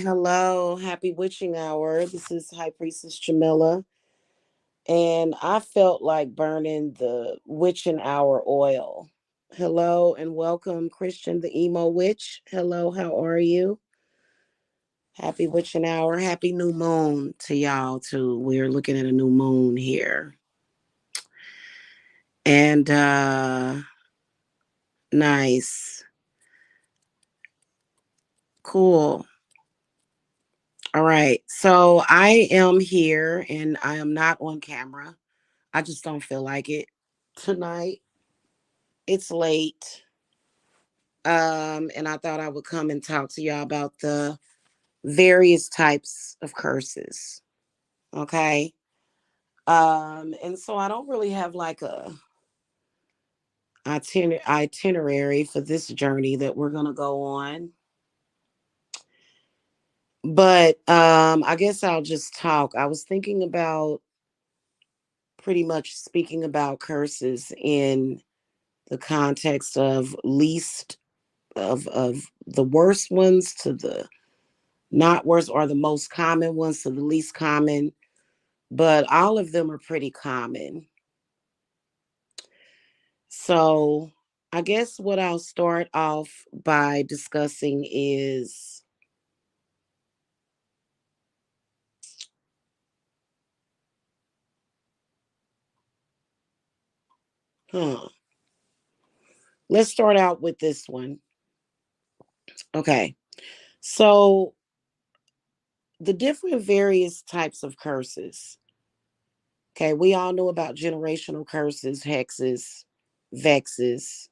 Hello, happy witching hour. This is High Priestess Jamila, and I felt like burning the witching hour oil. Hello and welcome, Christian the Emo Witch. Hello, how are you? Happy witching hour. Happy new moon to y'all, too. We're looking at a new moon here. And nice. Cool. All right. So I am here and I am not on camera. I just don't feel like it tonight. It's late. And I thought I would come and talk to y'all about the various types of curses. Okay. And so I don't really have like a itinerary for this journey that we're gonna go on. But I guess I'll just talk. I was thinking about pretty much speaking about curses in the context of least of the worst ones to the not worst, or the most common ones to the least common, but all of them are pretty common. So I guess what I'll start off by discussing is, huh, let's start out with this one. Okay. So the different various types of curses. Okay, we all know about generational curses, hexes, vexes.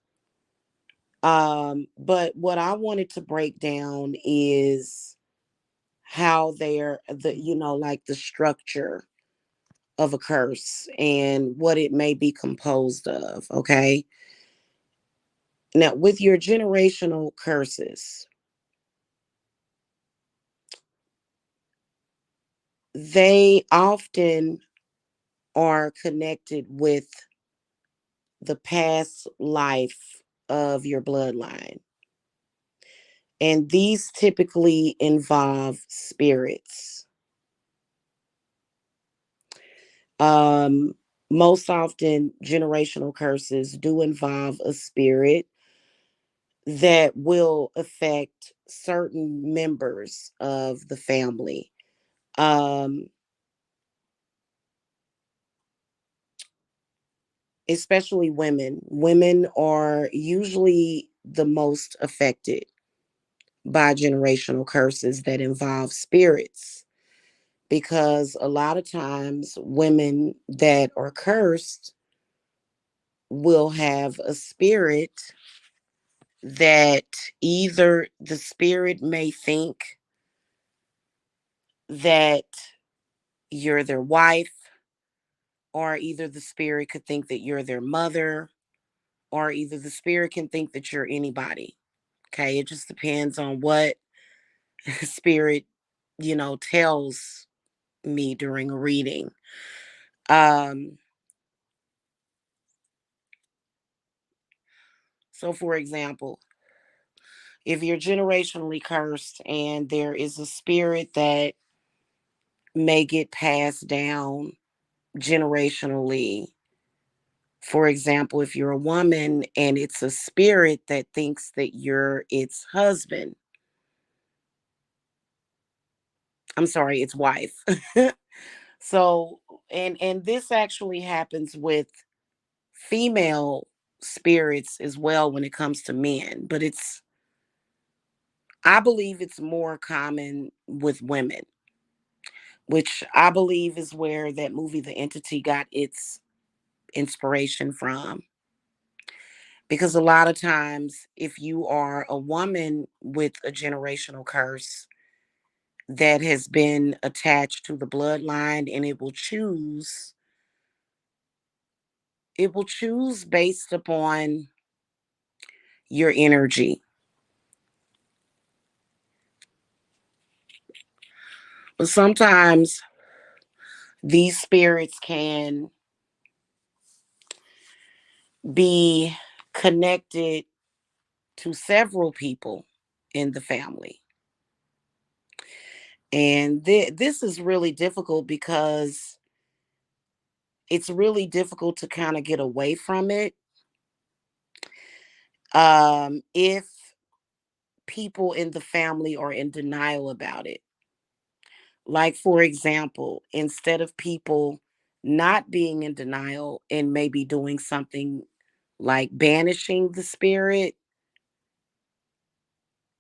But what I wanted to break down is how they're like the structure of a curse and what it may be composed of. Okay. Now, with your generational curses, they often are connected with the past life of your bloodline. And these typically involve spirits. Um, Most often, generational curses do involve a spirit that will affect certain members of the family. Um, Especially women. Women are usually the most affected by generational curses that involve spirits, because a lot of times women that are cursed will have a spirit that either the spirit may think that you're their wife, or either the spirit could think that you're their mother, or either the spirit can think that you're anybody. Okay, it just depends on what spirit, tells me during a reading. Um, so for example, if you're generationally cursed and there is a spirit that may get passed down generationally, for example, if you're a woman and it's a spirit that thinks that you're its husband, I'm sorry, its wife. So, and this actually happens with female spirits as well when it comes to men, but I believe it's more common with women, which I believe is where that movie The Entity got its inspiration from. Because a lot of times, if you are a woman with a generational curse that has been attached to the bloodline, and it will choose based upon your energy. But sometimes these spirits can be connected to several people in the family. And this is really difficult because it's really difficult to kind of get away from it. If people in the family are in denial about it. Like, for example, instead of people not being in denial and maybe doing something like banishing the spirit,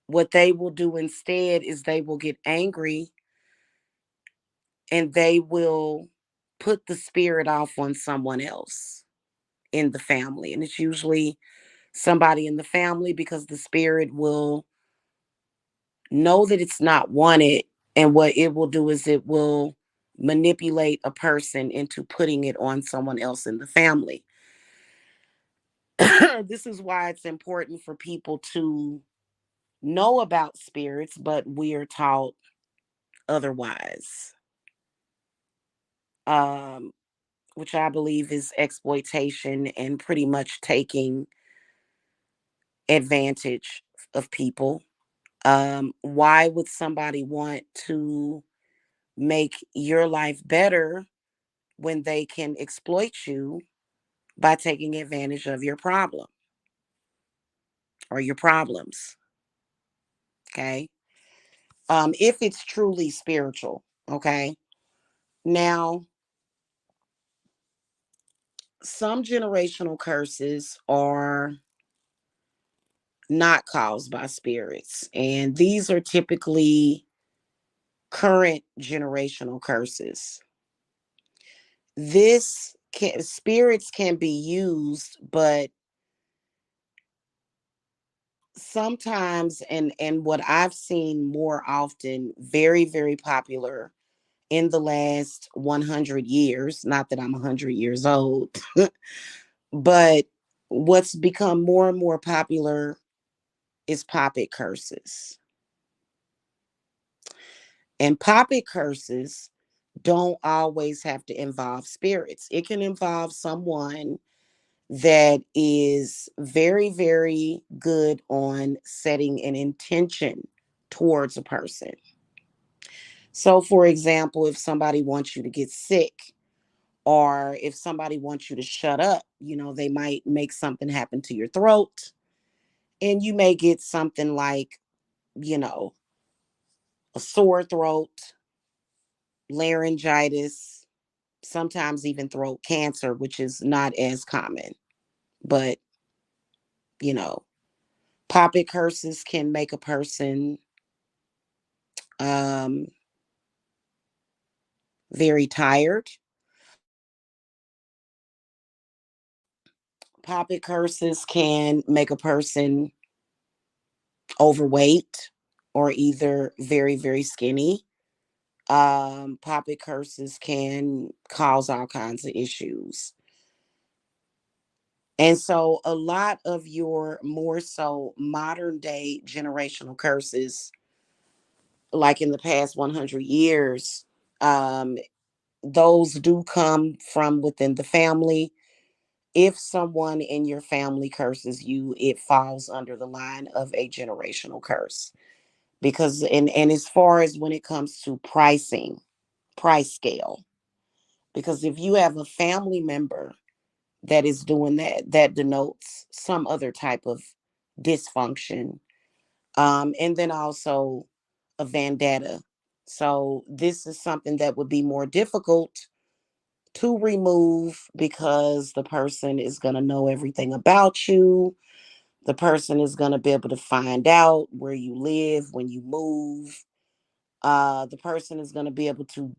what they will do instead is they will get angry and they will put the spirit off on someone else in the family. And it's usually somebody in the family because the spirit will know that it's not wanted. And what it will do is it will manipulate a person into putting it on someone else in the family. This is why it's important for people to know about spirits, but we're taught otherwise, um, which I believe is exploitation and pretty much taking advantage of people. Why would somebody want to make your life better when they can exploit you by taking advantage of your problem or your problems? Okay. If it's truly spiritual, okay. Now, some generational curses are not caused by spirits, and these are typically current generational curses. Spirits can be used, but sometimes, and what I've seen more often, very very popular in the last 100 years, not that I'm 100 years old, but what's become more and more popular is poppet curses. And poppet curses don't always have to involve spirits. It can involve someone that is very, very good on setting an intention towards a person. So, for example, if somebody wants you to get sick, or if somebody wants you to shut up, they might make something happen to your throat, and you may get something like, you know, a sore throat, laryngitis, sometimes even throat cancer, which is not as common. But, you know, poppet curses can make a person um, very tired. Poppet curses can make a person overweight or either very, very skinny. Poppet curses can cause all kinds of issues. And so a lot of your more so modern day generational curses, like in the past 100 years, um, those do come from within the family. If someone in your family curses you, it falls under the line of a generational curse. Because and as far as when it comes to pricing, price scale, because if you have a family member that is doing that, that denotes some other type of dysfunction. And then also a vendetta. So this is something that would be more difficult to remove because the person is going to know everything about you. The person is going to be able to find out where you live when you move. The person is going to be able to,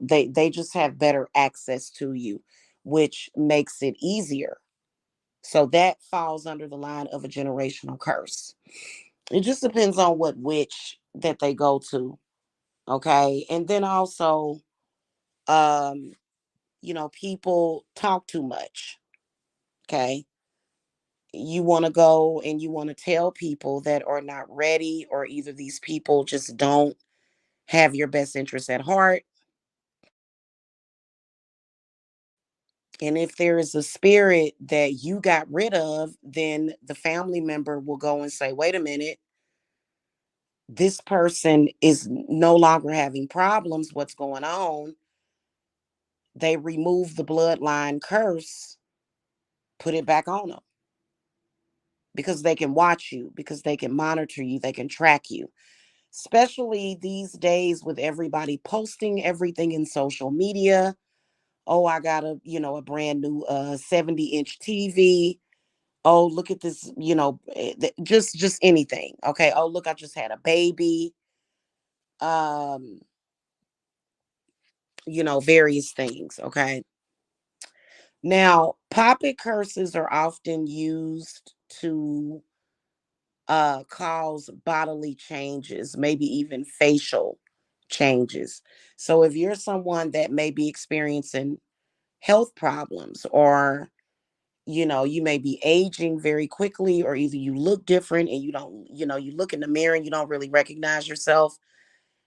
they just have better access to you, which makes it easier. So that falls under the line of a generational curse. It just depends on what witch that they go to. Okay. And then also, um, people talk too much. Okay. You want to go and you want to tell people that are not ready, or either these people just don't have your best interest at heart. And if there is a spirit that you got rid of, then the family member will go and say, wait a minute, this person is no longer having problems. What's going on? They remove the bloodline curse, put it back on them because they can watch you, because they can monitor you, they can track you. Especially these days with everybody posting everything in social media. Oh, I got a brand new 70-inch TV. Oh, look at this, just anything. Okay. Oh, look, I just had a baby. Um, various things. Okay. Now, poppet curses are often used to cause bodily changes, maybe even facial changes. So if you're someone that may be experiencing health problems, or you may be aging very quickly, or either you look different and you don't, you look in the mirror and you don't really recognize yourself.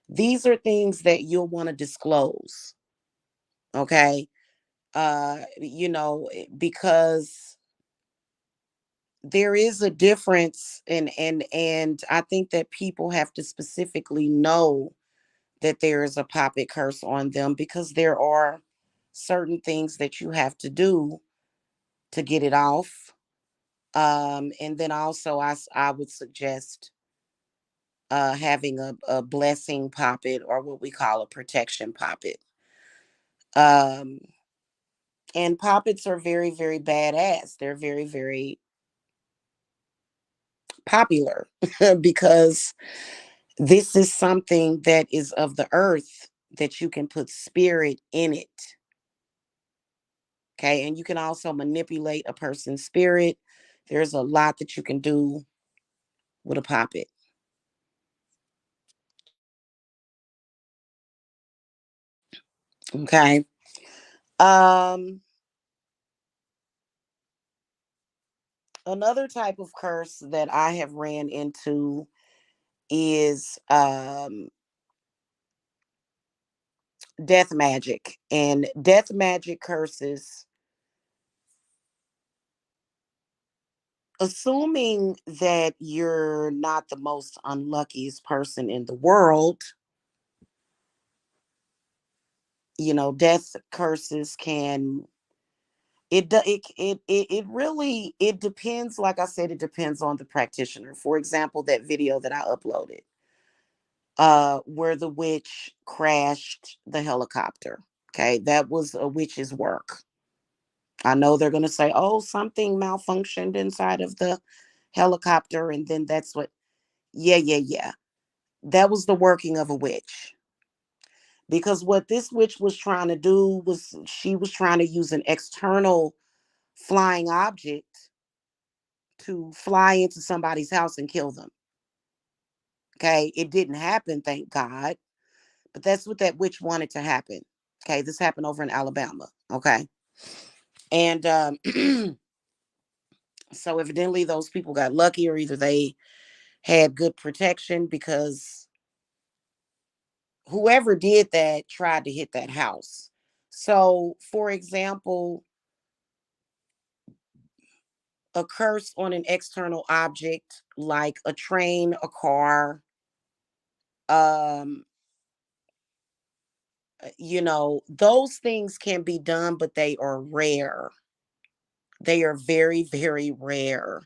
These are things that you'll want to disclose. Okay. Because there is a difference, and I think that people have to specifically know that there is a poppet curse on them, because there are certain things that you have to do to get it off. And then also I would suggest having a blessing poppet, or what we call a protection poppet. Um, and poppets are very, very badass. They're very, very popular because this is something that is of the earth, that you can put spirit in it. Okay. And you can also manipulate a person's spirit. There's a lot that you can do with a poppet. Okay. Um, Another type of curse that I have ran into is death magic. And death magic curses, assuming that you're not the most unluckiest person in the world, death curses can, it really, it depends. Like I said, it depends on the practitioner. For example, that video that I uploaded, where the witch crashed the helicopter. Okay, that was a witch's work. I know they're going to say, oh, something malfunctioned inside of the helicopter, and then that's what. Yeah, yeah, yeah, that was the working of a witch. Because what this witch was trying to do was, she was trying to use an external flying object to fly into somebody's house and kill them. Okay, it didn't happen, thank God. But that's what that witch wanted to happen. Okay, this happened over in Alabama. Okay, and so evidently those people got lucky, or either they had good protection, because whoever did that tried to hit that house. So, for example, a curse on an external object like a train, a car, um, those things can be done, but they are rare. They are very, very rare.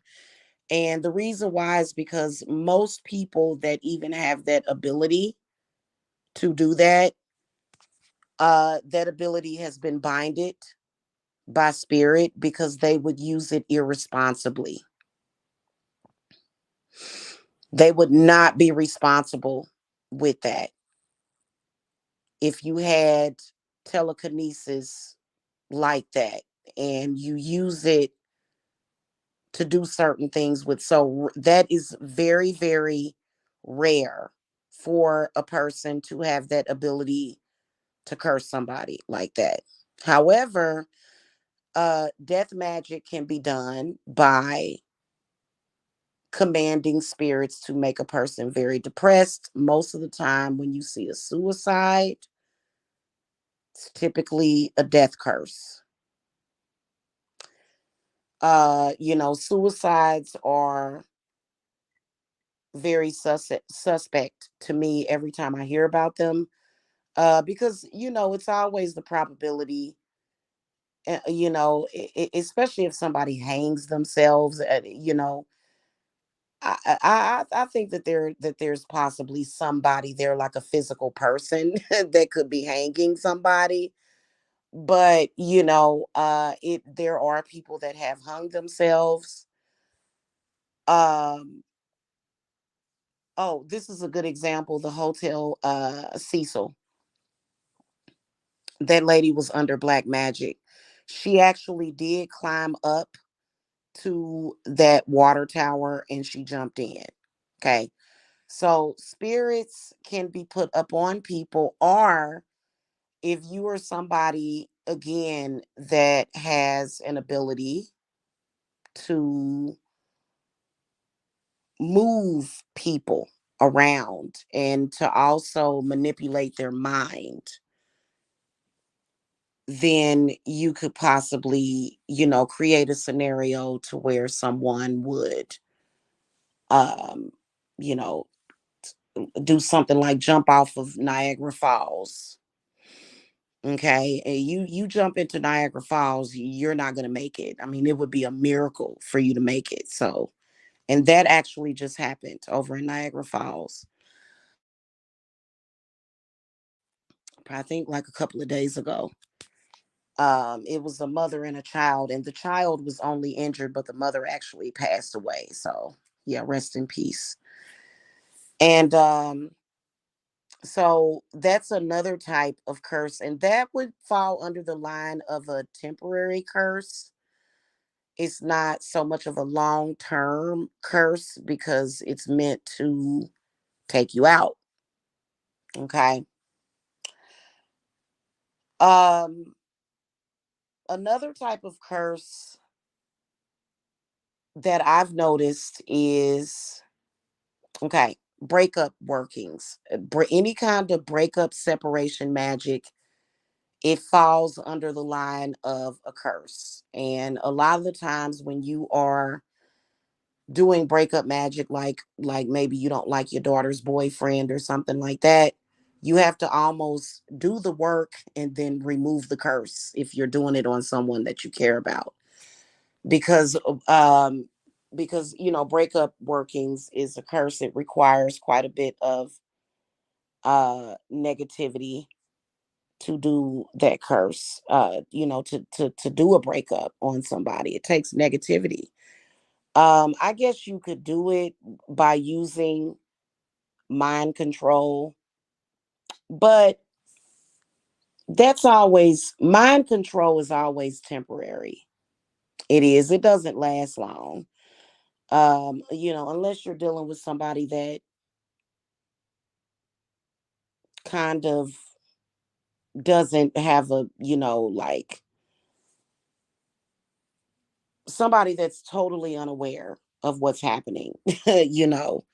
And the reason why is because most people that even have that ability to do that, that ability has been binded by spirit, because they would use it irresponsibly. They would not be responsible with that. If you had telekinesis like that, and you use it to do certain things with, so that is very, very rare for a person to have that ability to curse somebody like that. However, death magic can be done by commanding spirits to make a person very depressed. Most of the time, when you see a suicide, it's typically a death curse. Suicides are very suspect to me every time I hear about them. Because it's always the probability. Especially if somebody hangs themselves. I think that there's possibly somebody there, like a physical person that could be hanging somebody. But there are people that have hung themselves. Um, oh, this is a good example. The hotel Cecil, that lady was under black magic. She actually did climb up to that water tower and she jumped in. Okay. So spirits can be put up on people, or if you are somebody again that has an ability to move people around and to also manipulate their mind, then you could possibly, create a scenario to where someone would, um, you know, do something like jump off of Niagara Falls. Okay, and you jump into Niagara Falls, you're not gonna make it. I mean, it would be a miracle for you to make it. So, and that actually just happened over in Niagara Falls. I think like a couple of days ago. It was a mother and a child, and the child was only injured, but the mother actually passed away. So, yeah, rest in peace. And so that's another type of curse, and that would fall under the line of a temporary curse. It's not so much of a long-term curse because it's meant to take you out. Okay. Um, Another type of curse that I've noticed is, okay, breakup workings. Any kind of breakup separation magic, it falls under the line of a curse. And a lot of the times when you are doing breakup magic, like maybe you don't like your daughter's boyfriend or something like that, you have to almost do the work and then remove the curse if you're doing it on someone that you care about. Because breakup workings is a curse. It requires quite a bit of negativity to do that curse. To do a breakup on somebody, it takes negativity. I guess you could do it by using mind control, but that's always mind control is always temporary. It is. It doesn't last long. Unless you're dealing with somebody that kind of doesn't have like somebody that's totally unaware of what's happening, you know.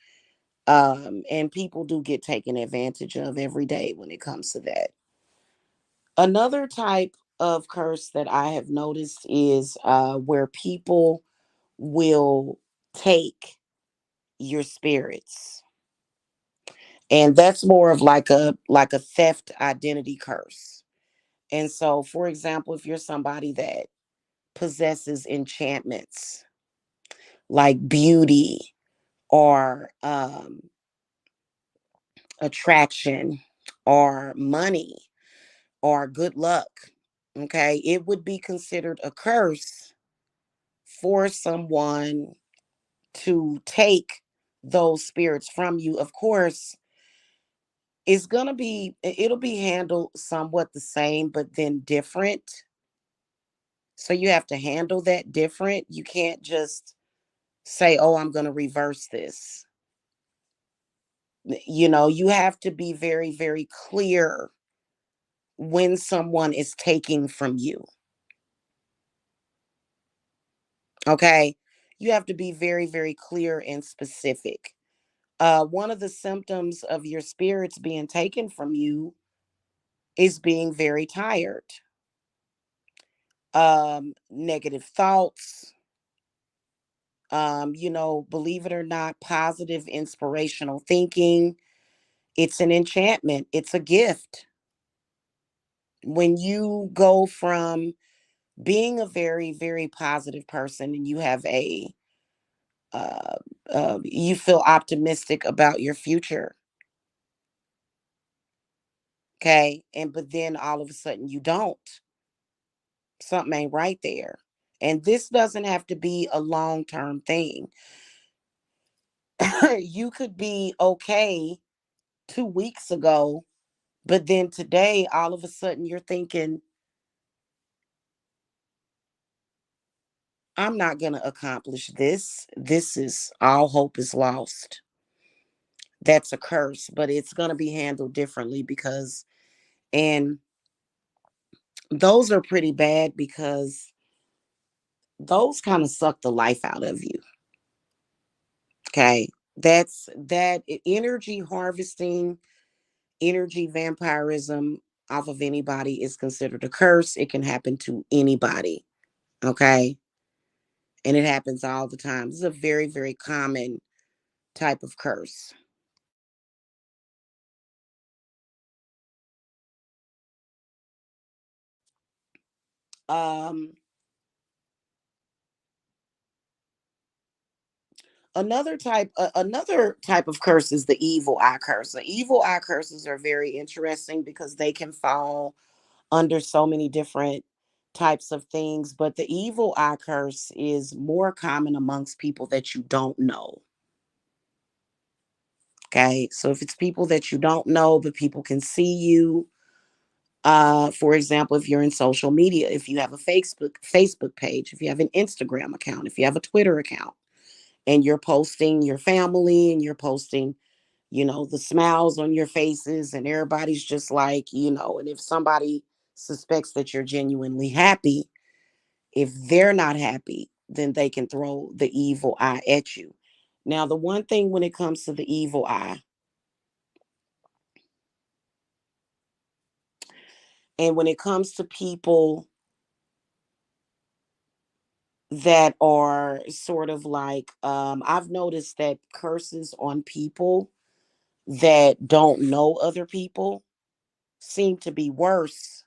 And people do get taken advantage of every day when it comes to that. Another type of curse that I have noticed is where people will take your spirits. And that's more of like a theft identity curse. And so, for example, if you're somebody that possesses enchantments like beauty or attraction or money or good luck, okay, it would be considered a curse for someone to take those spirits from you. Of course, it'll be handled somewhat the same, but then different. So you have to handle that different. You can't just say, oh, I'm going to reverse this. You have to be very, very clear when someone is taking from you. Okay. You have to be very, very clear and specific. One of the symptoms of your spirits being taken from you is being very tired, negative thoughts, Believe it or not, positive inspirational thinking, it's an enchantment, it's a gift. When you go from being a very, very positive person and you have uh, you feel optimistic about your future, okay, and but then all of a sudden you don't, something ain't right there. And this doesn't have to be a long term thing. You could be okay 2 weeks ago, but then today, all of a sudden, you're thinking, I'm not going to accomplish this. This is all hope is lost. That's a curse, but it's going to be handled differently and those are pretty bad because those kind of suck the life out of you. Okay. Energy harvesting, energy vampirism off of anybody is considered a curse. It can happen to anybody. Okay. And it happens all the time. This is a very, very common type of curse. Um, another type of curse is the evil eye curse. The evil eye curses are very interesting because they can fall under so many different types of things, but the evil eye curse is more common amongst people that you don't know. Okay, so if it's people that you don't know but people can see you, for example, if you're in social media, if you have a Facebook page, if you have an Instagram account, if you have a Twitter account, and you're posting your family and you're posting, the smiles on your faces, and everybody's just like, and if somebody suspects that you're genuinely happy, if they're not happy, then they can throw the evil eye at you. Now, the one thing when it comes to the evil eye, and when it comes to people that are sort of like, I've noticed that curses on people that don't know other people seem to be worse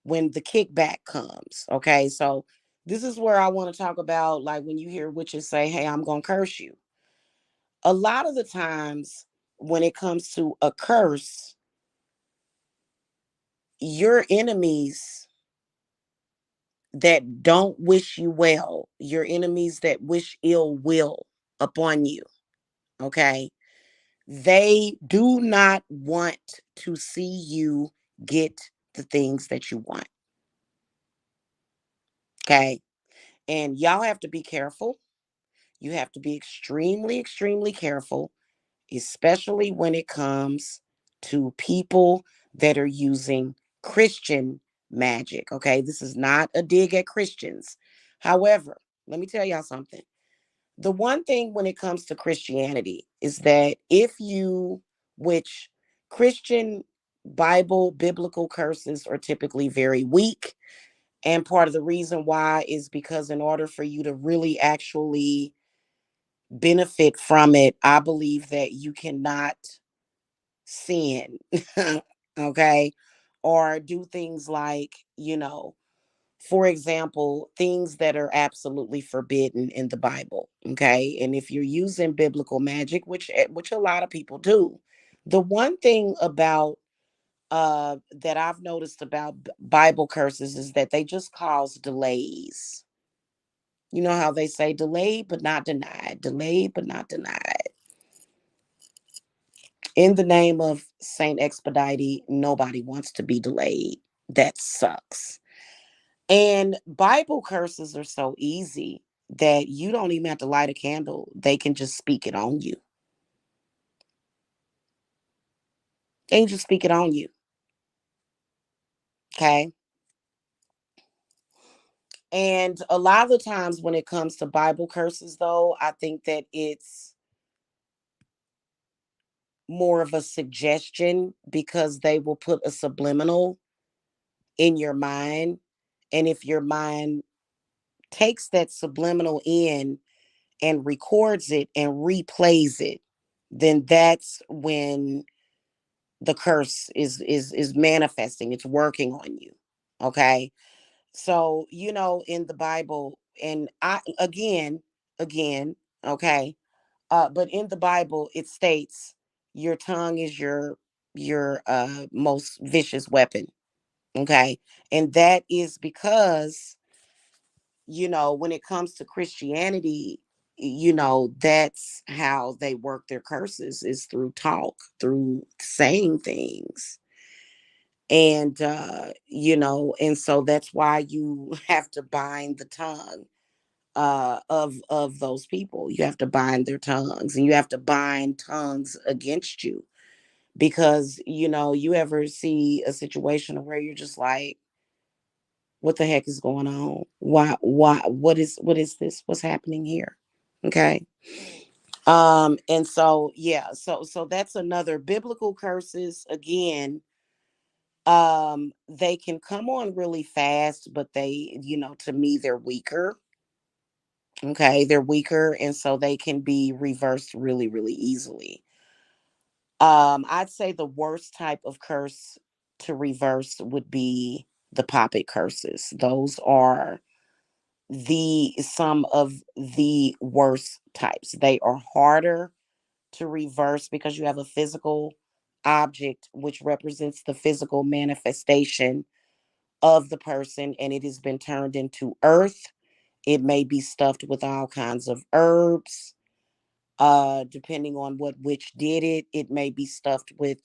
when the kickback comes. Okay, so this is where I want to talk about, like, when you hear witches say, hey, I'm gonna curse you. A lot of the times when it comes to a curse, your enemies that don't wish you well, your enemies that wish ill will upon you, okay, they do not want to see you get the things that you want. Okay, and y'all have to be careful. You have to be extremely, extremely careful, especially when it comes to people that are using Christian magic. Okay, this is not a dig at Christians. However, let me tell y'all something. The one thing when it comes to Christianity is that which Christian biblical curses are typically very weak. And part of the reason why is because in order for you to really actually benefit from it, I believe that you cannot sin, okay, or do things like, for example, things that are absolutely forbidden in the Bible, okay? And if you're using biblical magic, which a lot of people do, the one thing about that I've noticed about Bible curses is that they just cause delays. You know how they say delayed but not denied, delayed but not denied. In the name of Saint Expedite, nobody wants to be delayed. That sucks. And Bible curses are so easy that you don't even have to light a candle. They can just speak it on you. They can just speak it on you. Okay. And a lot of the times when it comes to Bible curses, though, I think that it's more of a suggestion because they will put a subliminal in your mind. And if your mind takes that subliminal in and records it and replays it, then that's when the curse is manifesting. It's working on you. Okay. So, in the Bible, and I again, okay, but in the Bible it states your tongue is your most vicious weapon. Okay. And that is because, when it comes to Christianity, that's how they work their curses, is through talk, through saying things. And so that's why you have to bind the tongue of those people. You have to bind their tongues, and you have to bind tongues against you, because you ever see a situation where you're just like, what the heck is going on? Why what is this? What's happening here? Okay. And so, yeah, so that's another biblical curses. Again, they can come on really fast, but they, to me, they're weaker. Okay, they're weaker, and so they can be reversed really, really easily. I'd say the worst type of curse to reverse would be the poppet curses. Those are the some of the worst types. They are harder to reverse because you have a physical object which represents the physical manifestation of the person, and it has been turned into earth. It may be stuffed with all kinds of herbs. Depending on what witch did it, it may be stuffed with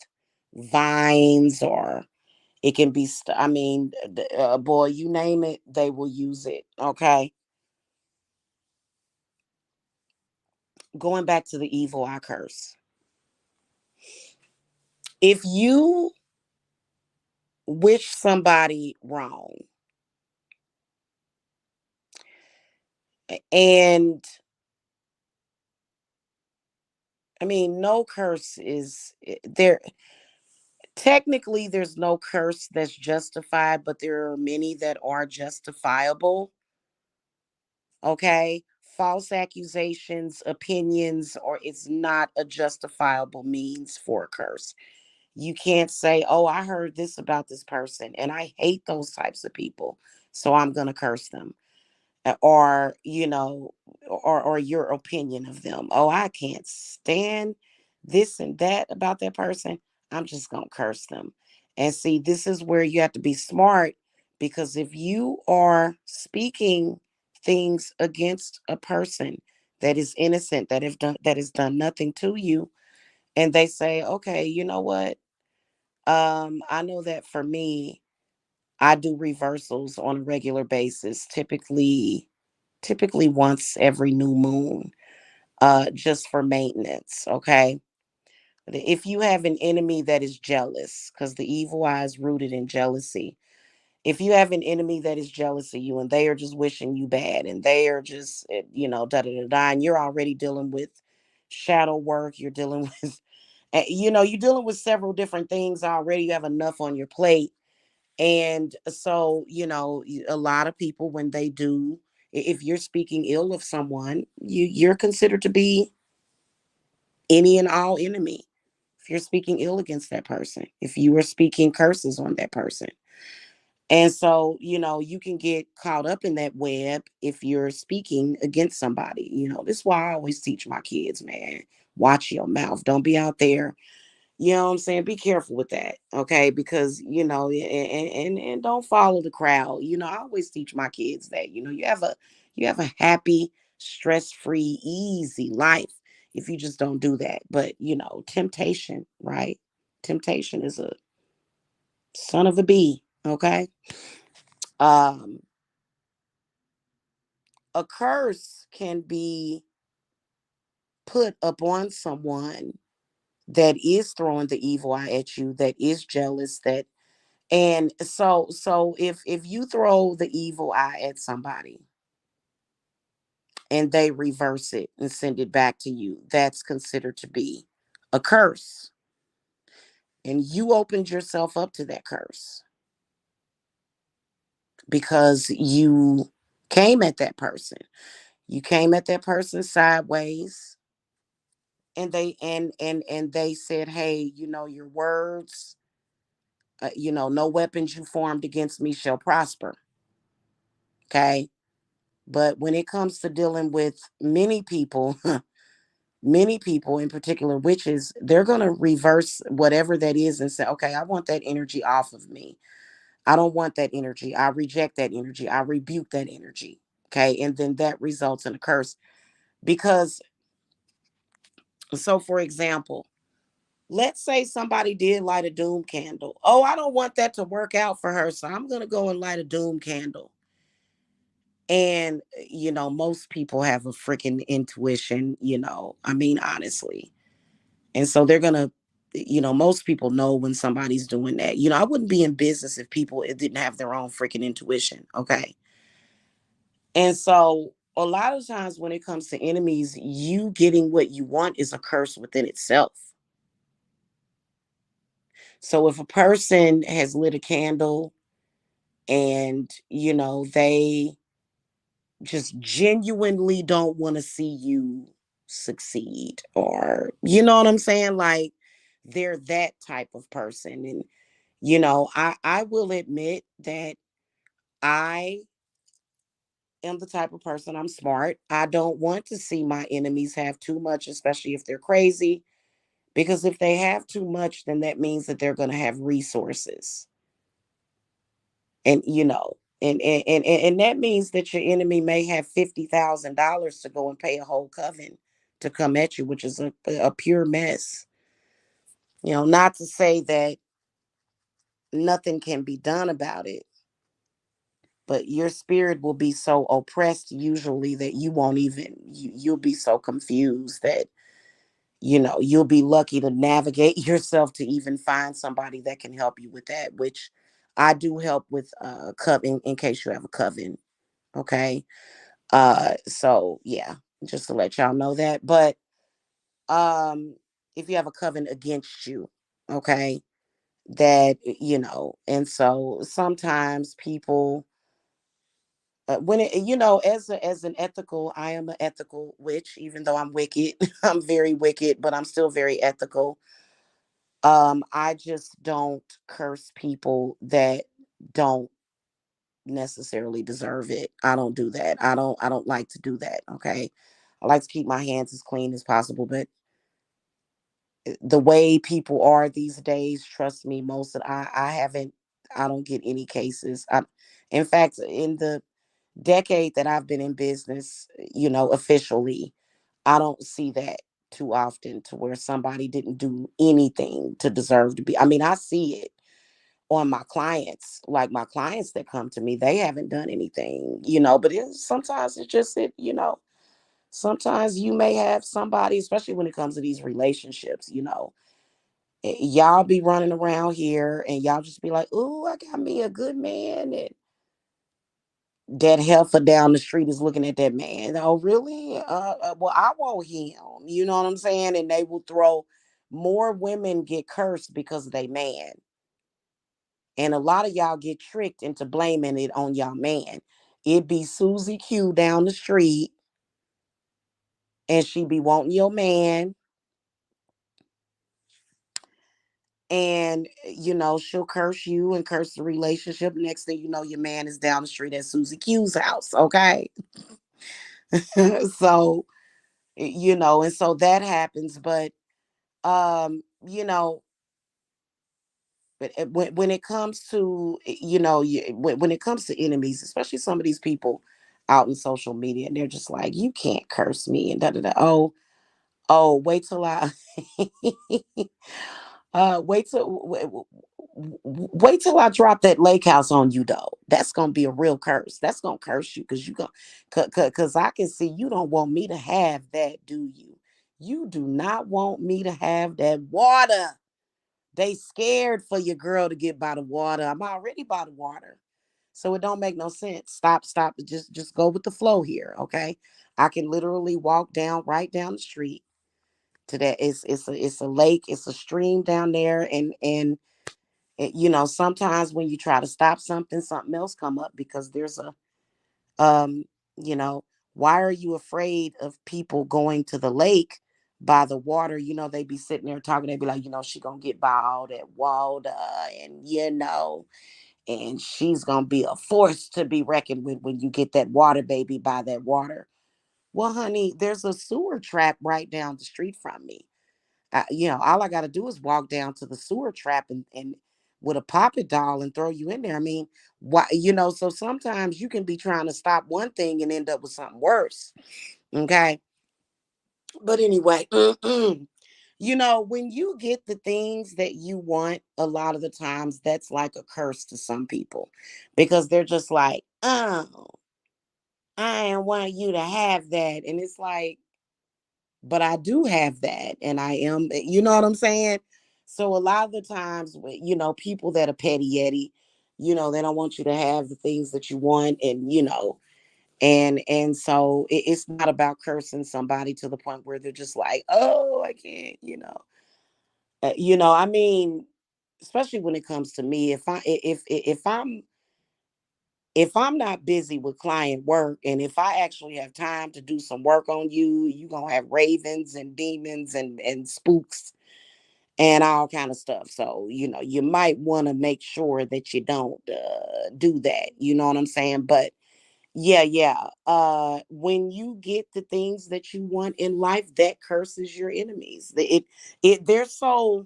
vines, or it can be I mean, boy, you name it, they will use it. Okay. Going back to the evil eye curse. If you wish somebody wrong, and I mean, no curse is there. Technically, there's no curse that's justified, but there are many that are justifiable. Okay. False accusations, opinions, or it's not a justifiable means for a curse. You can't say, oh, I heard this about this person and I hate those types of people, so I'm going to curse them. Or or your opinion of them. Oh, I can't stand this and that about that person, I'm just going to curse them. And see, this is where you have to be smart, because if you are speaking things against a person that is innocent, that has done nothing to you, and they say, okay, you know what, I know that for me, I do reversals on a regular basis, typically once every new moon, just for maintenance. Okay. If you have an enemy that is jealous, because the evil eye is rooted in jealousy. If you have an enemy that is jealous of you, and they are just wishing you bad, and they are just, da da da da, and you're already dealing with shadow work, you're dealing with, you're dealing with several different things already. You have enough on your plate. And so, a lot of people, when they do, if you're speaking ill of someone, you're considered to be any and all enemy. If you're speaking ill against that person, if you are speaking curses on that person. And so, you can get caught up in that web if you're speaking against somebody. This is why I always teach my kids, man, watch your mouth. Don't be out there. You know what I'm saying? Be careful with that, okay? Because and don't follow the crowd. I always teach my kids that you have a happy, stress-free, easy life if you just don't do that. But temptation, right? Temptation is a son of a bee, okay? Um, a curse can be put upon someone that is throwing the evil eye at you, that is jealous, that. And so if you throw the evil eye at somebody and they reverse it and send it back to you, that's considered to be a curse. And you opened yourself up to that curse because you came at that person. You came at that person sideways, and they said, "Hey, your words, no weapons you formed against me shall prosper." Okay? But when it comes to dealing with many people, many people, in particular witches, they're going to reverse whatever that is and say, "Okay, I want that energy off of me. I don't want that energy. I reject that energy. I rebuke that energy." Okay? And then that results in a curse. Because, so for example, let's say somebody did light a doom candle. Oh, I don't want that to work out for her, so I'm going to go and light a doom candle. And, most people have a freaking intuition, I mean, honestly. And so they're going to, most people know when somebody's doing that. I wouldn't be in business if people didn't have their own freaking intuition. Okay. And so a lot of times when it comes to enemies, you getting what you want is a curse within itself. So if a person has lit a candle and, they just genuinely don't want to see you succeed, or, you know what I'm saying? Like, they're that type of person. And, I will admit that I am the type of person, I'm smart. I don't want to see my enemies have too much, especially if they're crazy, because if they have too much, then that means that they're going to have resources. And, and that means that your enemy may have $50,000 to go and pay a whole coven to come at you, which is a pure mess. Not to say that nothing can be done about it, but your spirit will be so oppressed usually that you won't even, you'll be so confused that, you'll be lucky to navigate yourself to even find somebody that can help you with that, which I do help with coven, in case you have a coven. Okay. So yeah, just to let y'all know that. But um if you have a coven against you, okay, that, and so sometimes people, when it, as an ethical, I am an ethical witch, even though I'm wicked. I'm very wicked, but I'm still very ethical. I just don't curse people that don't necessarily deserve it. I don't do that. I don't like to do that, okay? I like to keep my hands as clean as possible, but the way people are these days, trust me, most of I don't get any cases. In fact, in the decade that I've been in business, officially, I don't see that too often, to where somebody didn't do anything to deserve to be. I mean, I see it on my clients, like my clients that come to me, they haven't done anything, but sometimes it's just sometimes you may have somebody, especially when it comes to these relationships, y'all be running around here and y'all just be like, "Ooh, I got me a good man." And that heifer down the street is looking at that man. "Oh, really? Well, I want him." You know what I'm saying? And they will throw, more women get cursed because they man. And a lot of y'all get tricked into blaming it on y'all man. It be Susie Q down the street, and she be wanting your man, and she'll curse you and curse the relationship. Next thing you know, your man is down the street at Susie Q's house. Okay. So, and so that happens. But um, you know, but when it comes to, when it comes to enemies, especially some of these people out in social media, and they're just like, "You can't curse me," and da da da. Oh, wait till I wait till wait till I drop that lake house on you, though. That's gonna be a real curse. That's gonna curse you, because you go, because I can see you don't want me to have that, do you? You do not want me to have that water. They scared for your girl to get by the water. I'm already by the water. So it don't make no sense. Stop. Just go with the flow here, okay? I can literally walk down, right down the street to that. It's a lake, it's a stream down there, and sometimes when you try to stop something, something else come up, because there's a, um you know Why are you afraid of people going to the lake by the water? They be sitting there talking. They be like, she gonna get by all that water, and and she's gonna be a force to be reckoned with when you get that water baby by that water. Well, honey, there's a sewer trap right down the street from me. All I got to do is walk down to the sewer trap and with a poppet doll and throw you in there. I mean, why? So sometimes you can be trying to stop one thing and end up with something worse. Okay. But anyway, when you get the things that you want, a lot of the times that's like a curse to some people because they're just like, oh, I don't want you to have that. And it's like, but I do have that and I am, you know what I'm saying? So a lot of the times, people that are petty yeti, they don't want you to have the things that you want, and and so it's not about cursing somebody to the point where they're just like, oh, I can't, I mean, especially when it comes to me, if I'm not busy with client work, and if I actually have time to do some work on you, you gonna have ravens and demons and spooks and all kind of stuff. So you might want to make sure that you don't do that. You know what I'm saying? But yeah, yeah. When you get the things that you want in life, that curses your enemies. They're so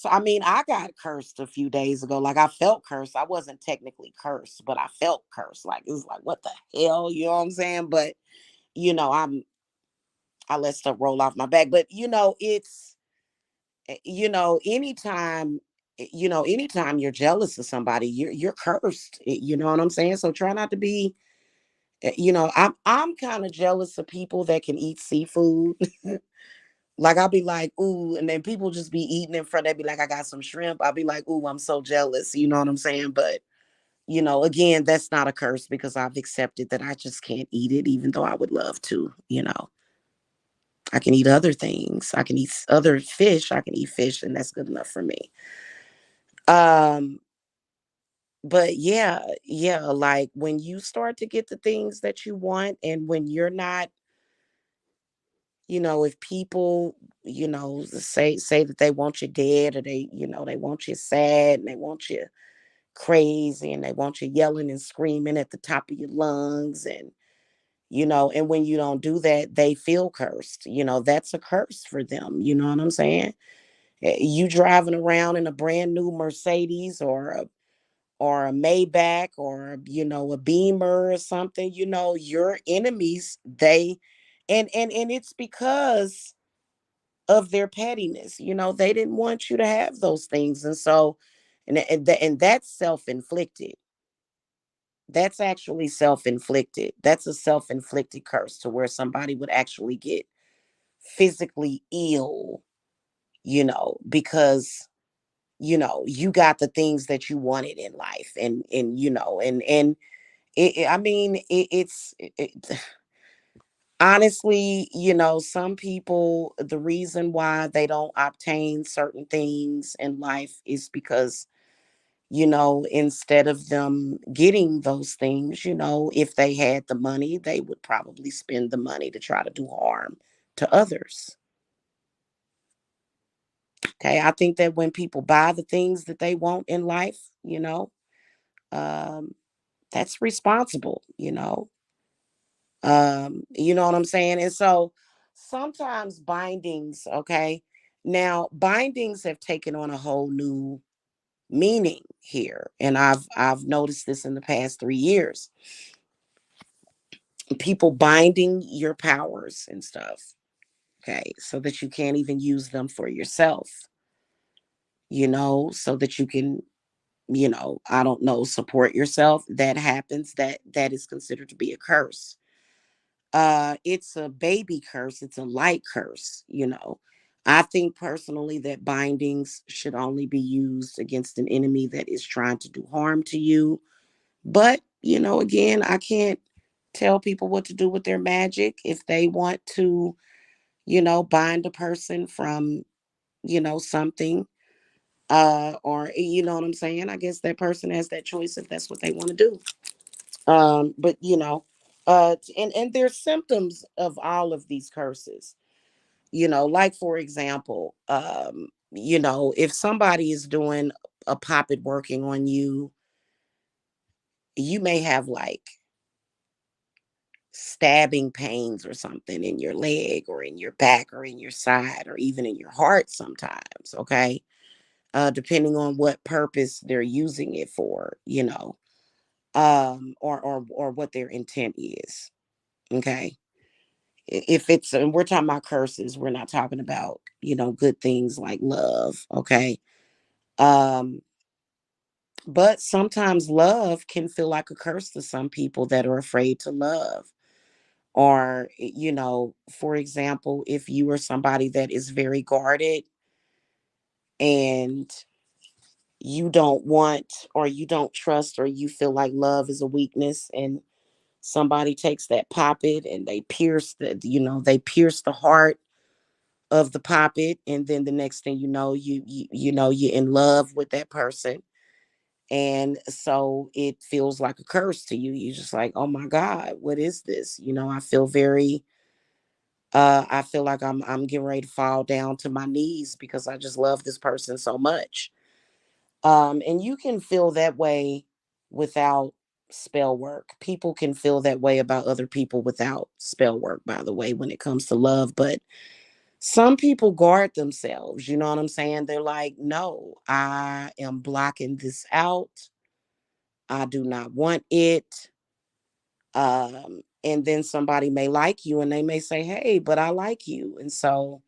I mean, I got cursed a few days ago. Like, I felt cursed. I wasn't technically cursed, but I felt cursed. Like, it was like, what the hell? You know what I'm saying? But, you know, I'm I let stuff roll off my back. But, anytime you're jealous of somebody, you're cursed. You know what I'm saying? So try not to be, I'm kind of jealous of people that can eat seafood. Like, I'll be like, ooh, and then people just be eating in front. They'd be like, I got some shrimp. I'll be like, ooh, I'm so jealous. You know what I'm saying? But, again, that's not a curse because I've accepted that I just can't eat it, even though I would love to. I can eat other things. I can eat other fish. I can eat fish, and that's good enough for me. Um, but yeah, yeah, like when you start to get the things that you want, and when you're not, if people, say that they want you dead, or they want you sad, and they want you crazy, and they want you yelling and screaming at the top of your lungs, and when you don't do that, they feel cursed. That's a curse for them. You know what I'm saying? You driving around in a brand new Mercedes, or a Maybach, or a Beamer or something, your enemies, and it's because of their pettiness. They didn't want you to have those things. And so, and that's self-inflicted. That's actually self-inflicted. That's a self-inflicted curse, to where somebody would actually get physically ill, because you got the things that you wanted in life. And I mean, honestly, some people, the reason why they don't obtain certain things in life is because, instead of them getting those things, if they had the money, they would probably spend the money to try to do harm to others. Okay. I think that when people buy the things that they want in life, um, that's responsible. You know what I'm saying? And so sometimes bindings, okay. Now, bindings have taken on a whole new meaning here. And I've noticed this in the past 3 years. People binding your powers and stuff, okay, so that you can't even use them for yourself, so that you can, I don't know, support yourself. That happens. That is considered to be a curse. It's a baby curse. It's a light curse. I think personally that bindings should only be used against an enemy that is trying to do harm to you. But, again, I can't tell people what to do with their magic. If they want to, bind a person from, something, or you know what I'm saying, I guess that person has that choice if that's what they want to do. But And there's symptoms of all of these curses. Like for example, if somebody is doing a poppet working on you, you may have like stabbing pains or something in your leg or in your back or in your side or even in your heart sometimes, okay? Depending on what purpose they're using it for, or what their intent is, okay? If it's, and we're talking about curses, we're not talking about, good things like love, okay? Um, but sometimes love can feel like a curse to some people that are afraid to love. Or, for example, if you are somebody that is very guarded and you don't want or you don't trust or you feel like love is a weakness, and somebody takes that poppet and they pierce the heart of the poppet, and then the next thing you know, you're in love with that person, and so it feels like a curse to you. You're just like, oh my god, what is this? I feel like I'm getting ready to fall down to my knees because I just love this person so much. And you can feel that way without spell work. People can feel that way about other people without spell work, by the way, when it comes to love. But some people guard themselves, you know what I'm saying? They're like, no, I am blocking this out. I do not want it. And then somebody may like you and they may say, hey, but I like you. And so,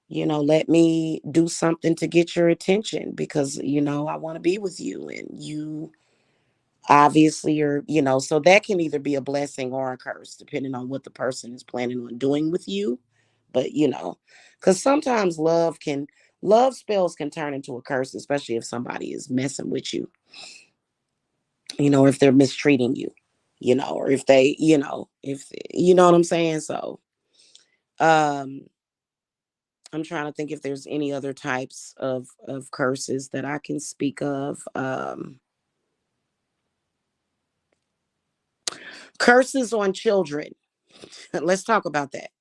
let me do something to get your attention because, I want to be with you. And you obviously are, so that can either be a blessing or a curse, depending on what the person is planning on doing with you. But, because sometimes love spells can turn into a curse, especially if somebody is messing with you, or if they're mistreating you, or if they, if, you know what I'm saying? So, um, I'm trying to think if there's any other types of curses that I can speak of. Curses on children. Let's talk about that.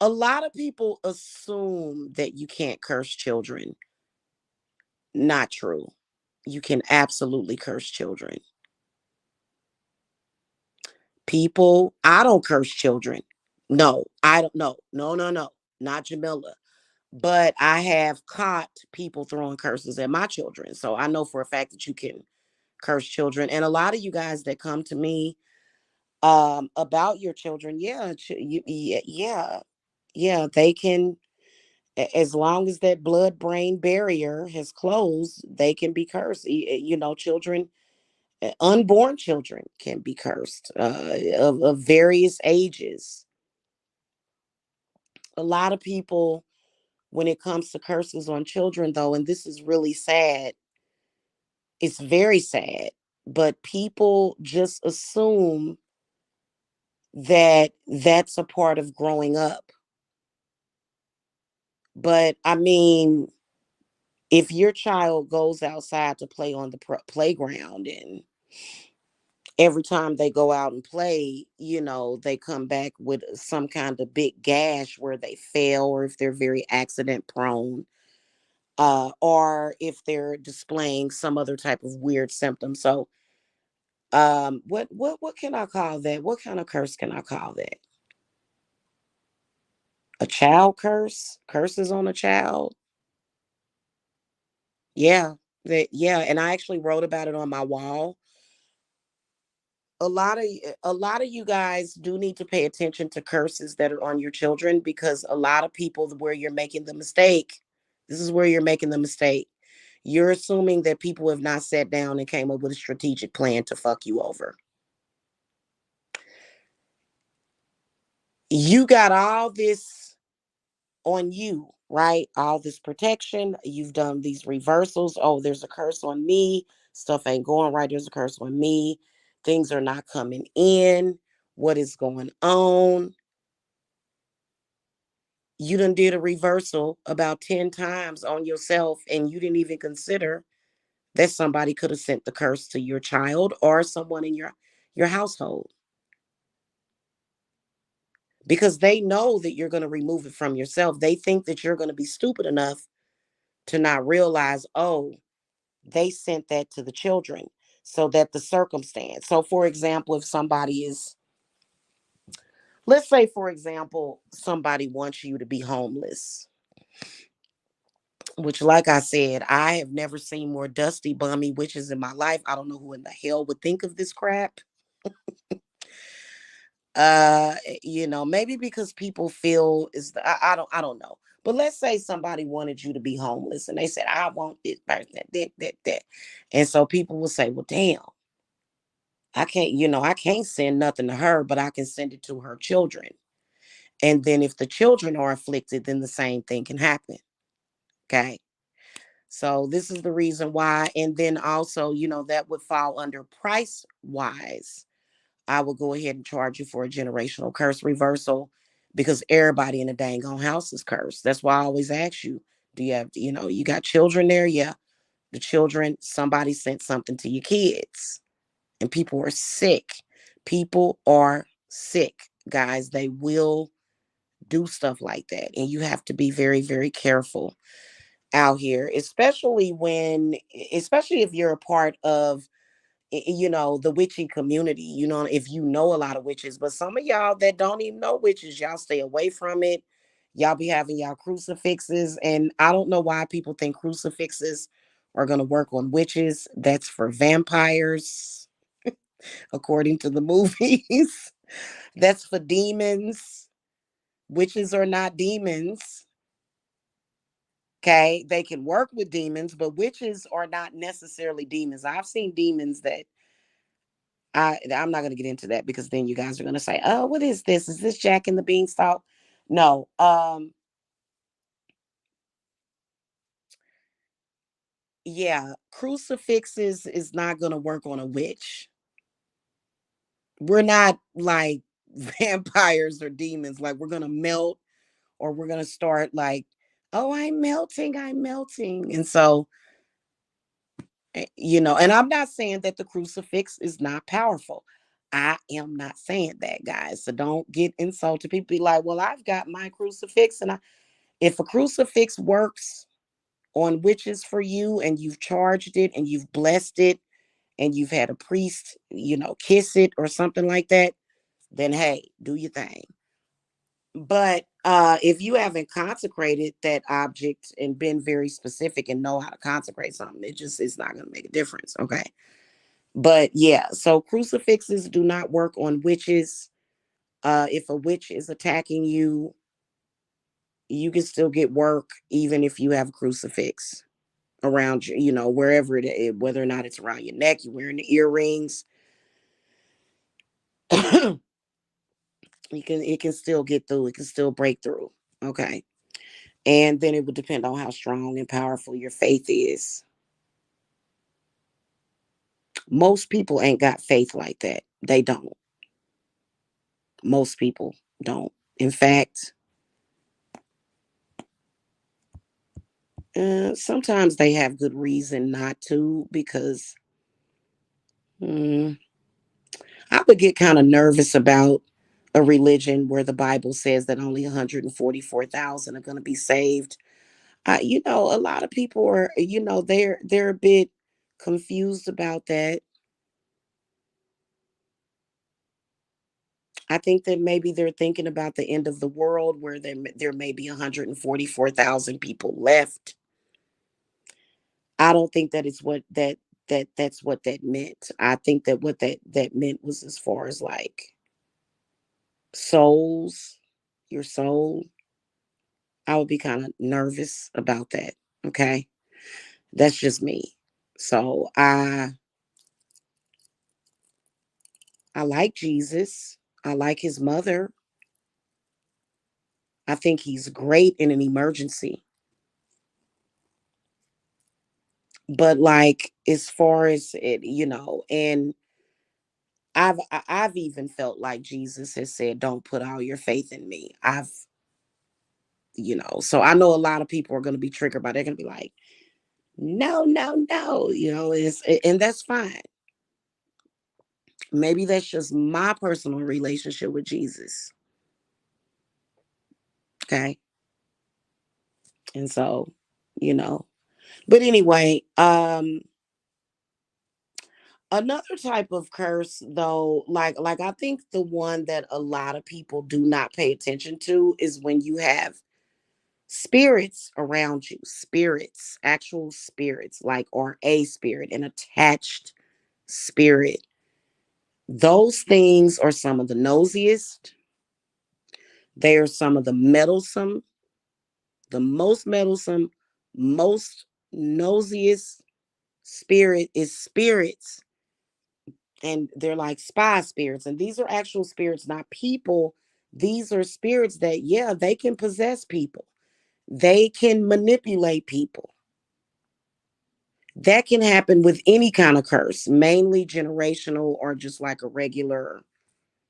A lot of people assume that you can't curse children. Not true. You can absolutely curse children. I don't curse children. No, I don't know. No, no, no. Not Jamila. But I have caught people throwing curses at my children. So I know for a fact that you can curse children. And a lot of you guys that come to me about your children, yeah, they can, as long as that blood brain barrier has closed, they can be cursed. Children, unborn children can be cursed, of various ages. A lot of people, when it comes to curses on children, though, and this is really sad, it's very sad, but people just assume that that's a part of growing up. But I mean, if your child goes outside to play on the playground, and every time they go out and play, they come back with some kind of big gash where they fell, or if they're very accident prone, or if they're displaying some other type of weird symptom. So, what can I call that? What kind of curse can I call that? A child curse? Curses on a child? Yeah, yeah, and I actually wrote about it on my wall. A lot of you guys do need to pay attention to curses that are on your children, because a lot of people, where you're making the mistake, this is where you're making the mistake. You're assuming that people have not sat down and came up with a strategic plan to fuck you over. You got all this on you, right? All this protection. You've done these reversals. Oh, there's a curse on me. Stuff ain't going right. There's a curse on me. Things are not coming in. What is going on? You done did a reversal about 10 times on yourself, and you didn't even consider that somebody could have sent the curse to your child or someone in your household. because they know that you're going to remove it from yourself. They think that you're going to be stupid enough to not realize, oh, they sent that to the children. So that the circumstance. So, for example, if somebody is, let's say, for example, somebody wants you to be homeless, which, like I said, I have never seen more dusty, bummy witches in my life. I don't know who in the hell would think of this crap. Maybe because people feel is I don't know. But let's say somebody wanted you to be homeless and they said, I want this person, that. And so people will say, well, damn, I can't send nothing to her, but I can send it to her children. And then if the children are afflicted, then the same thing can happen. Okay. So this is the reason why. And then also, that would fall under price wise. I will go ahead and charge you for a generational curse reversal because everybody in the dang on house is cursed. That's why I always ask you, do you have, you got children there? Yeah. The children, somebody sent something to your kids and people are sick. People are sick, guys. They will do stuff like that. And you have to be very, very careful out here, especially if you're a part of the witchy community, if you know a lot of witches. But some of y'all that don't even know witches, y'all stay away from it. Y'all be having y'all crucifixes, and I don't know why people think crucifixes are going to work on witches. That's for vampires, according to the movies. That's for demons. Witches are not demons. Okay, they can work with demons, but witches are not necessarily demons. I've seen demons that I'm not going to get into that because then you guys are going to say, "Oh, what is this? Is this Jack and the Beanstalk?" No. Yeah, crucifixes is not going to work on a witch. We're not like vampires or demons. Like we're going to melt or we're going to start like, "Oh, I'm melting." And so, and I'm not saying that the crucifix is not powerful. I am not saying that, guys. So don't get insulted. People be like, well, I've got my crucifix. And if a crucifix works on witches for you and you've charged it and you've blessed it and you've had a priest, kiss it or something like that, then hey, do your thing. But if you haven't consecrated that object and been very specific and know how to consecrate something, it's not going to make a difference. Okay. But yeah, so crucifixes do not work on witches. If a witch is attacking you, you can still get work even if you have a crucifix around you, wherever it is, whether or not it's around your neck, you're wearing the earrings. It can still get through, it can still break through. Okay. And then it would depend on how strong and powerful your faith is. Most people ain't got faith like that. They don't. Most people don't. In fact, sometimes they have good reason not to because mm, I would get kind of nervous about a religion where the Bible says that only 144,000 are going to be saved. A lot of people are, they're a bit confused about that. I think that maybe they're thinking about the end of the world where there may be 144,000 people left. I don't think that it's that's what that meant. I think that what that meant was as far as like souls, your soul. I would be kind of nervous about that. Okay. That's just me. So I like Jesus. I like his mother. I think he's great in an emergency. But like as far as it, and I've even felt like Jesus has said, "Don't put all your faith in me." So I know a lot of people are going to be triggered by. They're going to be like, "No, no, no," and that's fine. Maybe that's just my personal relationship with Jesus. Okay. And so, you know, but anyway, another type of curse though, like I think the one that a lot of people do not pay attention to is when you have spirits around you, spirits, actual spirits, like, or a spirit, an attached spirit. Those things are some of the nosiest. They are some of the meddlesome, the most meddlesome, most nosiest spirit is spirits. And they're like spy spirits. And these are actual spirits, not people. These are spirits that, yeah, they can possess people, they can manipulate people. That can happen with any kind of curse, mainly generational or just like a regular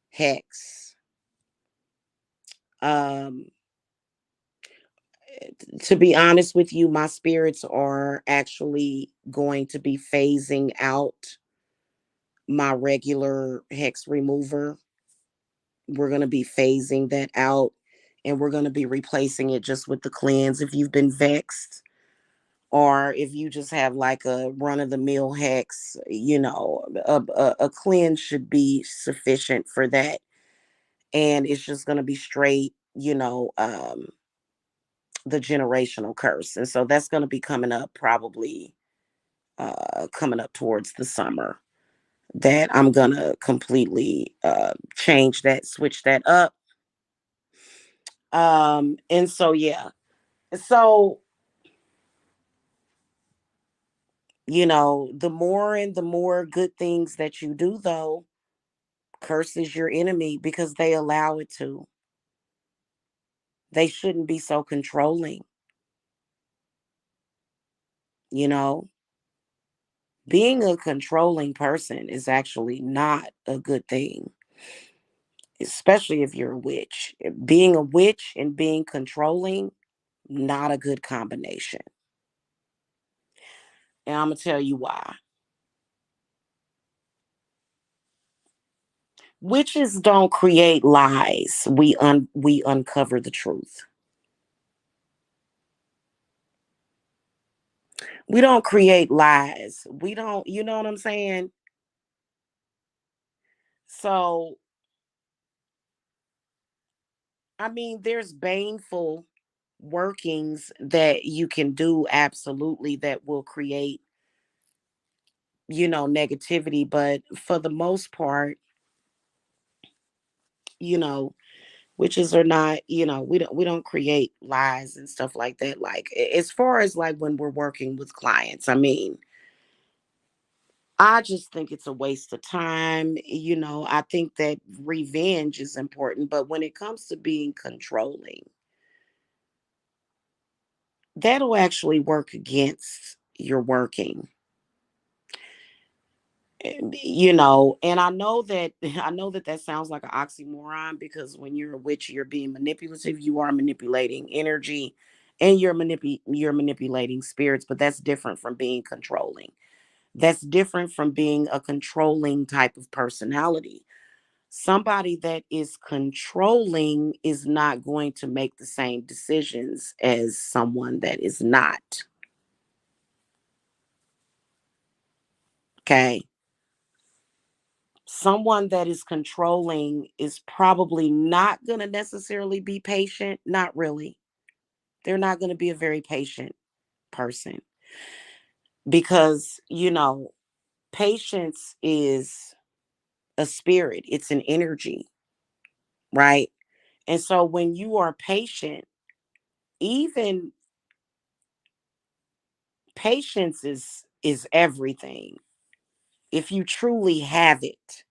hex. Um, to be honest with you, my spirits are actually going to be phasing out my regular hex remover. We're going to be phasing that out, and we're going to be replacing it just with the cleanse. If you've been vexed, or if you just have like a run of the mill hex, a cleanse should be sufficient for that. And it's just going to be straight, the generational curse. And so that's going to be coming up probably coming up towards the summer, that I'm going to completely change that, switch that up. And so, yeah. So, the more and the more good things that you do, though, curses your enemy because they allow it to. They shouldn't be so controlling, you know? Being a controlling person is actually not a good thing, especially if you're a witch. Being a witch and being controlling, not a good combination. And I'm going to tell you why. Witches don't create lies. We uncover the truth. We don't create lies. We don't, you know what I'm saying? So, I mean, there's baneful workings that you can do, absolutely, that will create, negativity, but for the most part, you know, witches are not, we don't create lies and stuff like that. Like, as far as like when we're working with clients, I mean, I just think it's a waste of time. I think that revenge is important, but when it comes to being controlling, that'll actually work against your working. And I know that that sounds like an oxymoron, because when you're a witch, you're being manipulative, you are manipulating energy, and you're manipulating spirits, but that's different from being controlling. That's different from being a controlling type of personality. Somebody that is controlling is not going to make the same decisions as someone that is not. Okay. Someone that is controlling is probably not going to necessarily be patient. Not really. They're not going to be a very patient person, because, patience is a spirit, it's an energy, right? And so when you are patient, even patience is everything. If you truly have it,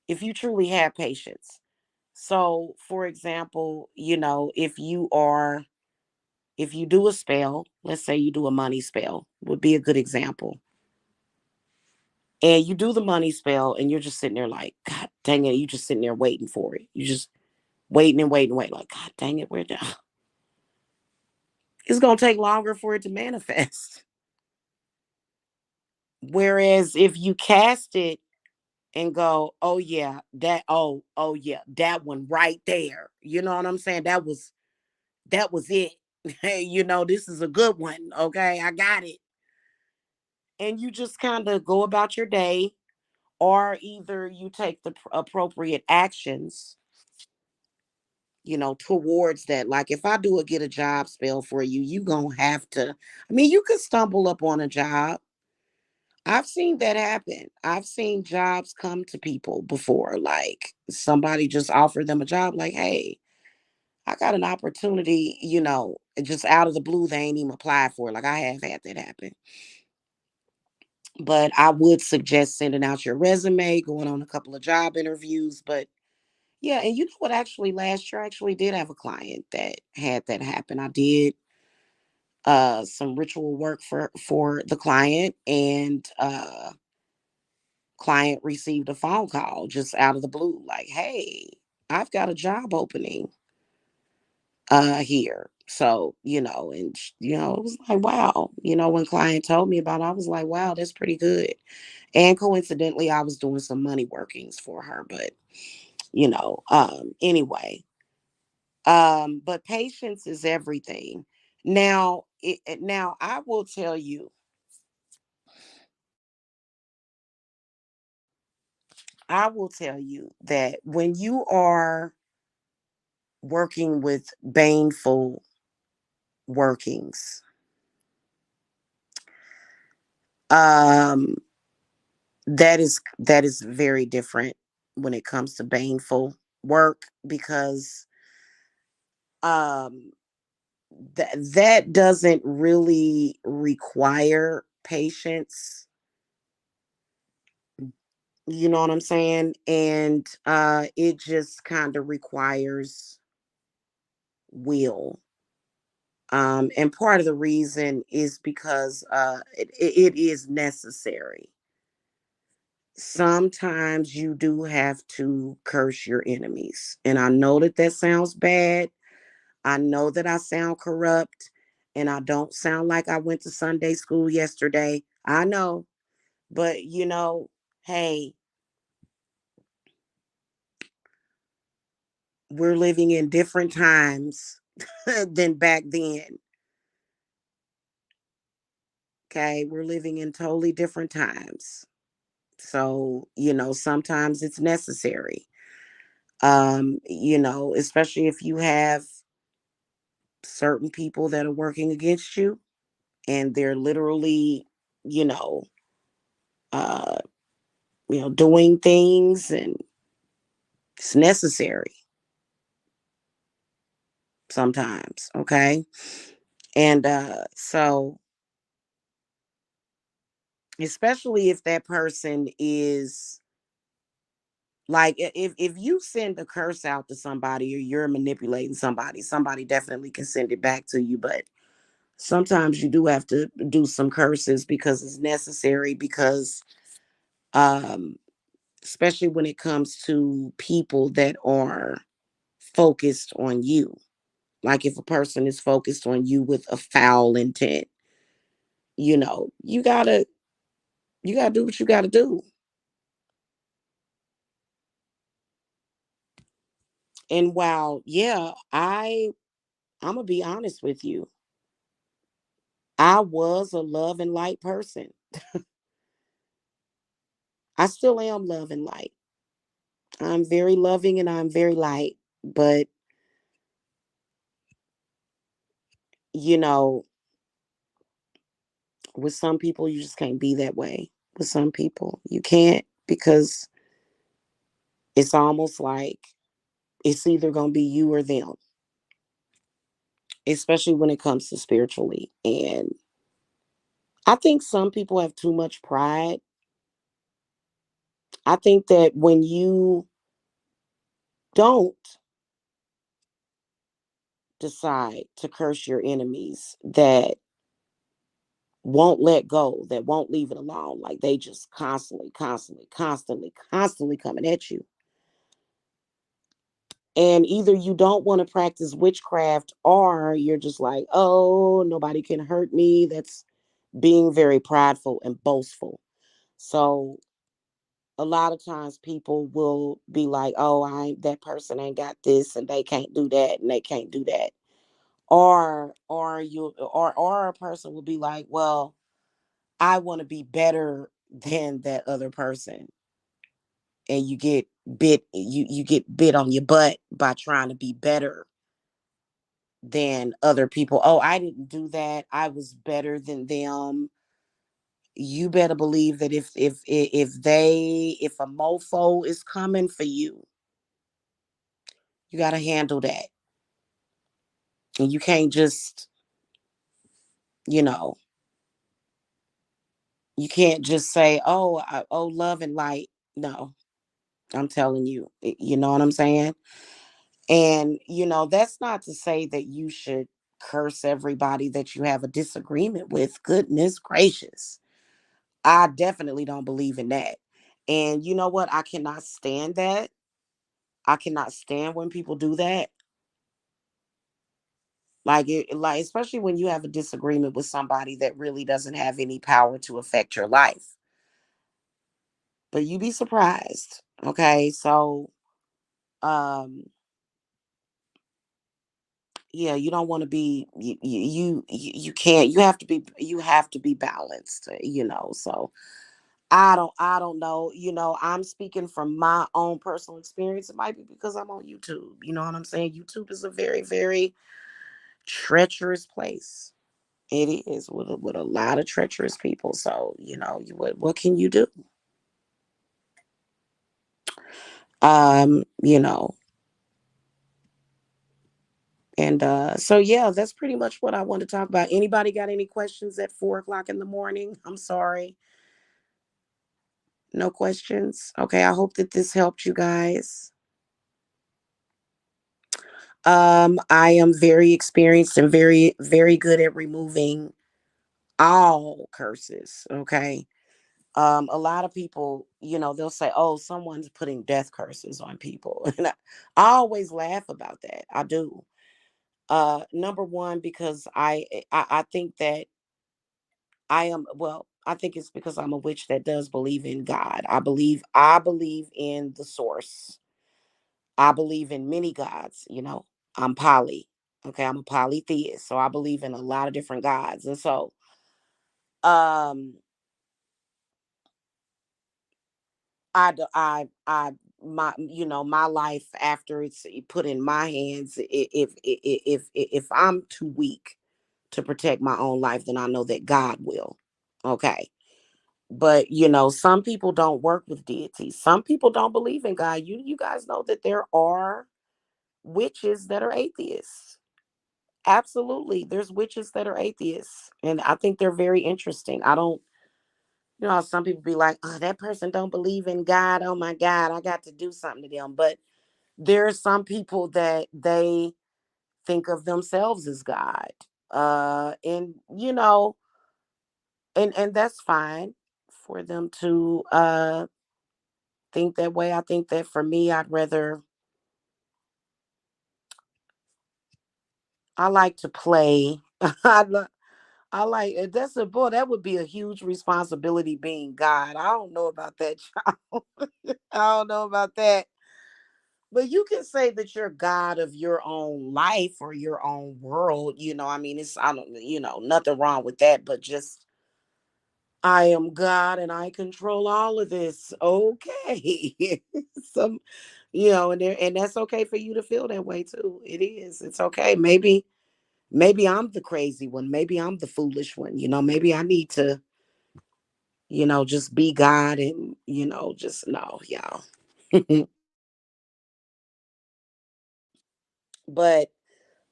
if you truly have patience. So, for example, if you do a spell, let's say you do a money spell, would be a good example. And you do the money spell and you're just sitting there like, God dang it, you just sitting there waiting for it. You just waiting and waiting and waiting, like, God dang it, it's gonna take longer for it to manifest. Whereas if you cast it and go, oh yeah, that, oh yeah, that one right there. You know what I'm saying? That was That was it. Hey, this is a good one. Okay, I got it. And you just kind of go about your day, or either you take the appropriate actions, towards that. Like if I do a get a job spell for you, you gonna have to. I mean, you could stumble up on a job. I've seen that happen. I've seen jobs come to people before. Like somebody just offered them a job, like, hey, I got an opportunity, just out of the blue, they ain't even applied for it. Like I have had that happen. But I would suggest sending out your resume, going on a couple of job interviews. But yeah, and you know what? Actually, last year I actually did have a client that had that happen. I did some ritual work for the client, and client received a phone call just out of the blue, like, hey, I've got a job opening here. So, and it was like, wow, when client told me about it, I was like, wow, that's pretty good. And coincidentally, I was doing some money workings for her, but anyway, but patience is everything. Now, now I will tell you, that when you are working with baneful workings, um, that is very different when it comes to baneful work, because um that doesn't really require patience. You know what I'm saying? And it just kind of requires will. And part of the reason is because it is necessary. Sometimes you do have to curse your enemies. And I know that that sounds bad. I know that I sound corrupt, and I don't sound like I went to Sunday school yesterday. I know. But, hey, we're living in different times than back then. Okay. We're living in totally different times. So, sometimes it's necessary. Especially if you have certain people that are working against you, and they're literally, you know, uh, doing things, and it's necessary sometimes. Okay. And so, especially if that person is like, if you send a curse out to somebody, or you're manipulating somebody, somebody definitely can send it back to you. But sometimes you do have to do some curses because it's necessary, because um especially when it comes to people that are focused on you. Like if a person is focused on you with a foul intent, you gotta do what you gotta do. And while, yeah, I'm gonna be honest with you, I was a love and light person. I still am love and light. I'm very loving and I'm very light. But, you know, with some people, you just can't be that way. With some people, you can't, because it's almost like it's either going to be you or them, especially when it comes to spiritually. And I think some people have too much pride. I think that when you don't decide to curse your enemies, that won't let go, that won't leave it alone, like they just constantly, constantly, constantly, constantly coming at you. And either you don't want to practice witchcraft, or you're just like, oh, nobody can hurt me. That's being very prideful and boastful. So a lot of times people will be like, oh, that person ain't got this, and they can't do that, and they can't do that. Or a person will be like, well, I want to be better than that other person, and you get bit on your butt by trying to be better than other people. Oh, I didn't do that. I was better than them. You better believe that if a mofo is coming for you, you got to handle that. And you can't just, you know, you can't just say, "Oh, oh, love and light." No, I'm telling you, you know what I'm saying? And that's not to say that you should curse everybody that you have a disagreement with. Goodness gracious. I definitely don't believe in that. And you know what? I cannot stand that. I cannot stand when people do that. Like especially when you have a disagreement with somebody that really doesn't have any power to affect your life. But you be surprised. Okay? So um yeah, you don't want to be you can't you have to be balanced, So I don't know, I'm speaking from my own personal experience. It might be because I'm on YouTube. You know what I'm saying? YouTube is a very, very treacherous place. It is with a lot of treacherous people. So, what can you do? Um, you know, and so yeah, that's pretty much what I want to talk about. Anybody got any questions at 4 o'clock in the morning? I'm sorry. No questions. Okay, I hope that this helped you guys. I am very experienced and very, very good at removing all curses. Okay. A lot of people, they'll say, "Oh, someone's putting death curses on people," and I always laugh about that. I do. Number one, because I think that I am well. I think it's because I'm a witch that does believe in God. I believe in the source. I believe in many gods. I'm poly. Okay, I'm a polytheist, so I believe in a lot of different gods, and so um, I my life after it's put in my hands. If I'm too weak to protect my own life, then I know that God will. Okay. But some people don't work with deities. Some people don't believe in God. You guys know that there are witches that are atheists. Absolutely. There's witches that are atheists. And I think they're very interesting. I don't, how some people be like, "Oh, that person don't believe in God. Oh my God, I got to do something to them." But there are some people that they think of themselves as God. And and that's fine for them to think that way. I think that for me, I like to play. I like that's a boy. That would be a huge responsibility being God. I don't know about that, child. I don't know about that. But you can say that you're God of your own life or your own world. I mean, I don't, nothing wrong with that. But just I am God and I control all of this. Okay, some, and that's okay for you to feel that way too. It is. It's okay. Maybe I'm the crazy one. Maybe I'm the foolish one. Maybe I need to, just be God and, just no, y'all. But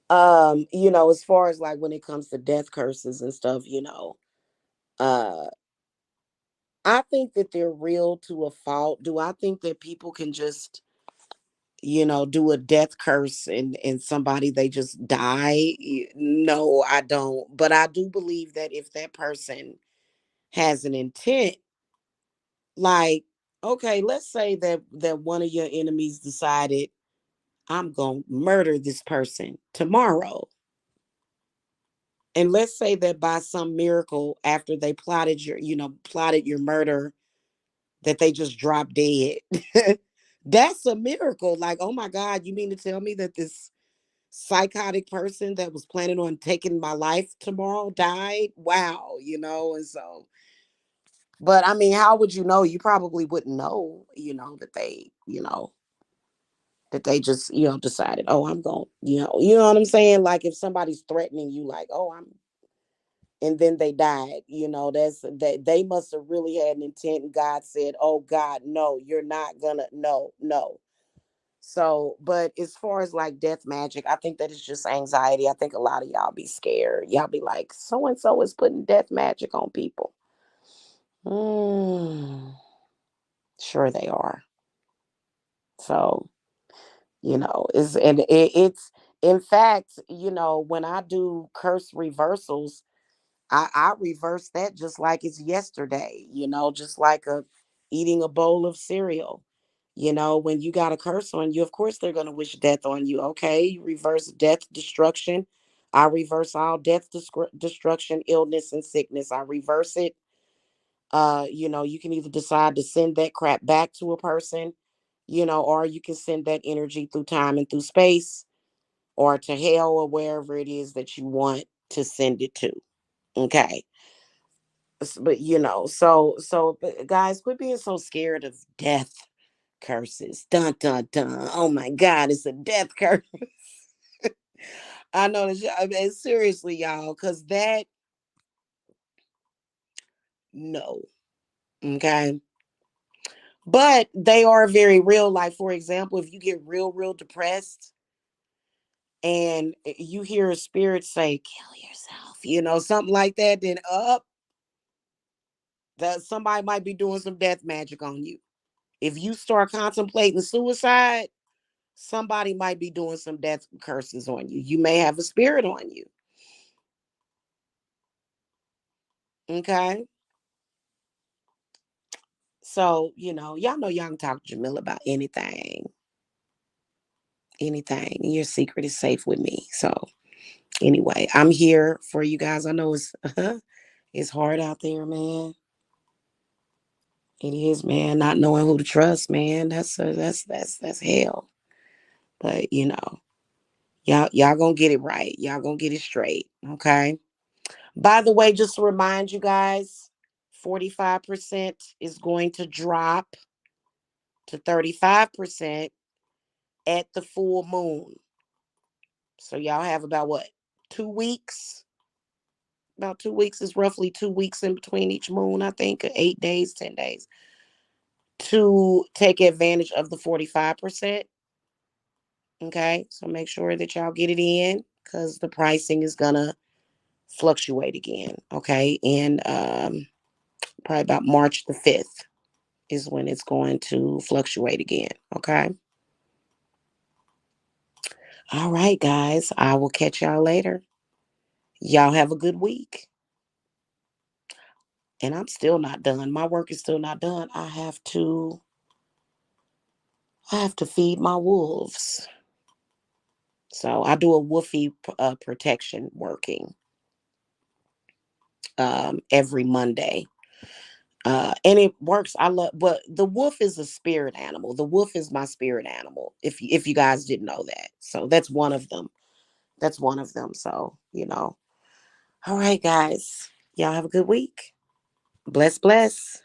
as far as like when it comes to death curses and stuff, uh I think that they're real to a fault. Do I think that people can just, do a death curse and somebody they just die? No, I don't. But I do believe that if that person has an intent, like, okay, let's say that one of your enemies decided, "I'm going to murder this person tomorrow." And let's say that by some miracle, after they plotted your murder, that they just drop dead. That's a miracle. Like, oh my God, you mean to tell me that this psychotic person that was planning on taking my life tomorrow died. Wow, and so, but I mean, how would you know? You probably wouldn't know, that they just, decided, oh, I'm going, you know what I'm saying? Like if somebody's threatening you, like, oh, and then they died, that's that they must have really had an intent. And God said, oh, God, no, you're not gonna, no, no. So, but as far as like death magic, I think that is just anxiety. I think a lot of y'all be scared. Y'all be like, so and so is putting death magic on people. Mm, sure they are. So, it's in fact, when I do curse reversals, I reverse that just like it's yesterday, just like eating a bowl of cereal. When you got a curse on you, of course they're gonna wish death on you. Okay, you reverse death, destruction. I reverse all death, destruction, illness, and sickness. I reverse it. You can either decide to send that crap back to a person, or you can send that energy through time and through space, or to hell, or wherever it is that you want to send it to. Okay. But but guys, quit being so scared of death curses. Dun dun dun. Oh my God, it's a death curse. I know that. I mean, seriously, y'all, because that, no. Okay. But they are very real. Like, for example, if you get real, real depressed and you hear a spirit say, kill yourself, something like that, then up, that somebody might be doing some death magic on you. If you start contemplating suicide, somebody might be doing some death curses on you. You may have a spirit on you. Okay. So, y'all know y'all can talk to Jamila about anything. Anything. Your secret is safe with me. So anyway, I'm here for you guys. I know it's hard out there, man. It is, man. Not knowing who to trust, man. That's hell. But y'all gonna get it right. Y'all gonna get it straight. Okay. By the way, just to remind you guys, 45% is going to drop to 35% at the full moon. So y'all have about what? 2 weeks? About 2 weeks is roughly 2 weeks in between each moon, I think, 8 days, 10 days, to take advantage of the 45%. Okay. So make sure that y'all get it in because the pricing is gonna fluctuate again. Okay. And probably about March the 5th is when it's going to fluctuate again. Okay. All right, guys. I will catch y'all later. Y'all have a good week. And I'm still not done. My work is still not done. I have to feed my wolves. So I do a woofy protection working every Monday. And it works. I love, but the wolf is a spirit animal. The wolf is my spirit animal. If you guys didn't know that, so that's one of them. That's one of them. So All right, guys. Y'all have a good week. Bless, bless.